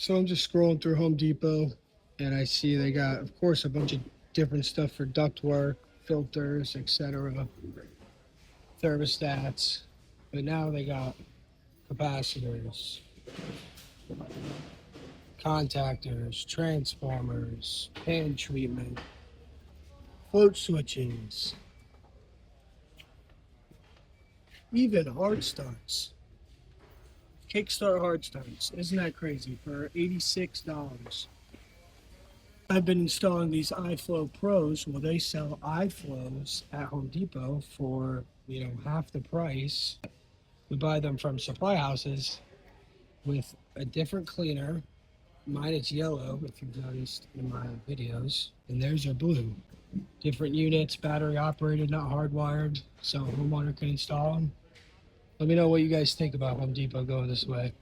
So I'm just scrolling through Home Depot and I see they got, of course, a bunch of different stuff for ductwork, filters, etc., thermostats. But now they got capacitors, contactors, transformers, pan treatment, float switches, even hard starts. Kickstart hard starts. Isn't that crazy? For $86. I've been installing these iFlow Pros. Well, they sell iFlows at Home Depot for, half the price. We buy them from supply houses with a different cleaner. Mine is yellow, if you've noticed in my videos, and theirs are blue. Different units, battery operated, not hardwired, so a homeowner can install them. Let me know what you guys think about Home Depot going this way.